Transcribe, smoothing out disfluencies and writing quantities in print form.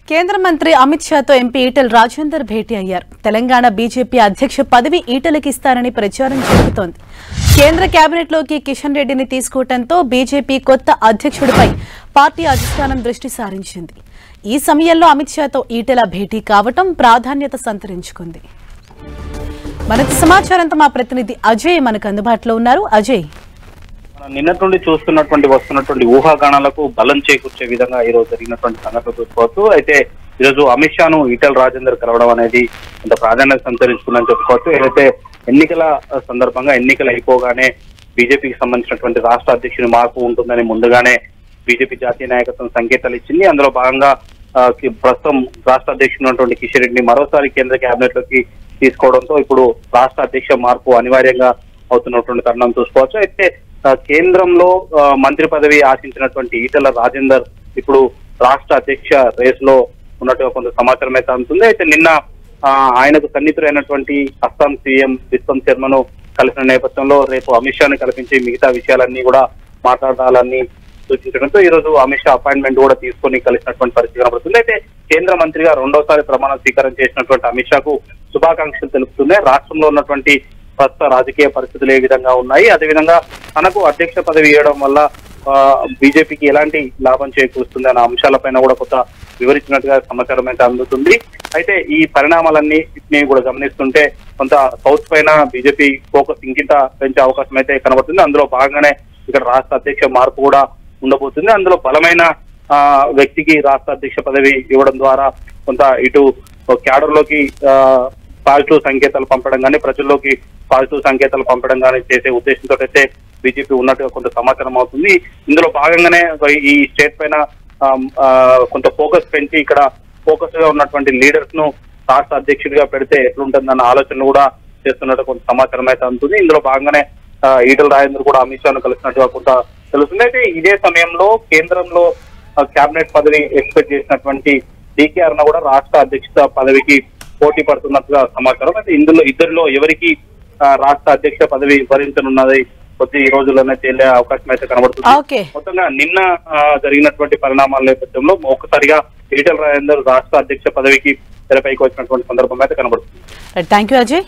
కేంద్ర మంత్రి అమిత్ షాతో ఎంపీ ఈటెల రాజేందర్ భేటీ అయ్యారు. తెలంగాణ బీజేపీ అధ్యక్ష పదవి ఈటెలకి ఇస్తారని ప్రచారం జరుగుతోంది. కేంద్ర కేబినెట్లోకి కిషన్ రెడ్డిని తీసుకోవడంతో బీజేపీ కొత్త అధ్యక్షుడిపై పార్టీ అధిష్టానం దృష్టి సారించింది. ఈ సమయంలో అమిత్ షాతో ఈటెల భేటీ కావటం ప్రాధాన్యత సంతరించుకుంది. మరింత సమాచారంతో మా ప్రతినిధి అజయ్ మనకు అందుబాటులో ఉన్నారు. అజయ్, నిన్నటి నుండి వస్తున్నటువంటి ఊహాగానాలకు బలం చేకూర్చే విధంగా ఈ రోజు జరిగినటువంటి సంఘటన చూసుకోవచ్చు. అయితే ఈరోజు అమిత్ షాను ఈటెల రాజేందర్ కలవడం అనేది కొంత ప్రాధాన్యత సంతరించుకుందని చెప్పుకోవచ్చు. ఏదైతే ఎన్నికల సందర్భంగా ఎన్నికలు అయిపోగానే బీజేపీకి సంబంధించినటువంటి రాష్ట్ర అధ్యక్షుని మార్పు ఉంటుందని ముందుగానే బీజేపీ జాతీయ నాయకత్వం సంకేతాలు ఇచ్చింది. అందులో భాగంగా ప్రస్తుతం రాష్ట్ర అధ్యక్షుడు ఉన్నటువంటి కిషన్ రెడ్డిని మరోసారి కేంద్ర కేబినెట్ లోకి తీసుకోవడంతో ఇప్పుడు రాష్ట్ర అధ్యక్ష మార్పు అనివార్యంగా అవుతున్నటువంటి తరుణం చూసుకోవచ్చు. అయితే కేంద్రంలో మంత్రి పదవి ఆశించినటువంటి ఈటెల రాజేందర్ ఇప్పుడు రాష్ట్ర అధ్యక్ష రేసులో ఉన్నట్టుగా కొంత సమాచారం అయితే అందుతుంది. అయితే నిన్న ఆయనకు సన్నిహితుడైనటువంటి అస్సాం సీఎం బిశ్వం శర్మను కలిసిన నేపథ్యంలో రేపు అమిత్ షాని కల్పించి మిగతా విషయాలన్నీ కూడా మాట్లాడాలని సూచించడంతో ఈ రోజు అమిత్ షా అపాయింట్మెంట్ కూడా తీసుకొని కలిసినటువంటి పరిస్థితి కనబడుతుంది. అయితే కేంద్ర మంత్రిగా రెండోసారి ప్రమాణ స్వీకారం చేసినటువంటి అమిత్ షాకు శుభాకాంక్షలు తెలుపుతున్నాయి. రాష్ట్రంలో ఉన్నటువంటి ప్రస్తుత రాజకీయ పరిస్థితులు ఏ విధంగా ఉన్నాయి, అదేవిధంగా తనకు అధ్యక్ష పదవి ఇవ్వడం వల్ల బీజేపీకి ఎలాంటి లాభం చేకూరుస్తుంది అనే అంశాలపైన కూడా కొంత వివరించినట్టుగా సమాచారం అయితే అందుతుంది. అయితే ఈ పరిణామాలన్నిటిని కూడా గమనిస్తుంటే కొంత సౌత్ పైన బీజేపీ ఫోకస్ ఇంకింత పెంచే అవకాశం అయితే కనబడుతుంది. అందులో భాగంగానే ఇక్కడ రాష్ట్ర అధ్యక్ష మార్పు కూడా ఉండబోతుంది. అందులో బలమైన వ్యక్తికి రాష్ట్ర అధ్యక్ష పదవి ఇవ్వడం ద్వారా కొంత ఇటు క్యాడర్ లోకి పాజిటివ్ సంకేతాలు పంపడం కానీ ప్రజల్లోకి పాజిటివ్ సంకేతాలు పంపడం కానీ చేసే ఉద్దేశంతో అయితే బీజేపీ ఉన్నట్టుగా కొంత సమాచారం అవుతుంది. ఇందులో భాగంగానే ఈ స్టేట్ పైన కొంత ఫోకస్ పెంచి ఇక్కడ ఫోకస్ గా ఉన్నటువంటి లీడర్స్ ను రాష్ట్ర అధ్యక్షుడిగా పెడితే ఎట్లుంటుందన్న ఆలోచన కూడా చేస్తున్నట్టు కొంత సమాచారం అయితే అందుతుంది. ఇందులో భాగంగానే ఈటెల రాజేందర్ కూడా అమిత్ షాను కలిసినట్టుగా కొంత తెలుస్తుంది. అయితే ఇదే సమయంలో కేంద్రంలో కేబినెట్ పదవి ఎక్స్పెక్ట్ చేసినటువంటి డీకే అరుణ కూడా రాష్ట్ర అధ్యక్ష పదవికి పోటీ పడుతున్నట్టుగా సమాచారం. అయితే ఇద్దరిలో ఎవరికి రాష్ట్ర అధ్యక్ష పదవి భరించనున్నది కొద్ది ఈ రోజుల్లోనే తేలే అవకాశం అయితే కనబడుతుంది. మొత్తంగా నిన్న జరిగినటువంటి పరిణామాల నేపథ్యంలో ఒక్కసారిగా ఈటెల రాజేందర్ రాష్ట్ర అధ్యక్ష పదవికి తెరపైకి వచ్చినటువంటి సందర్భం అయితే కనబడుతుంది. Thank you Ajay.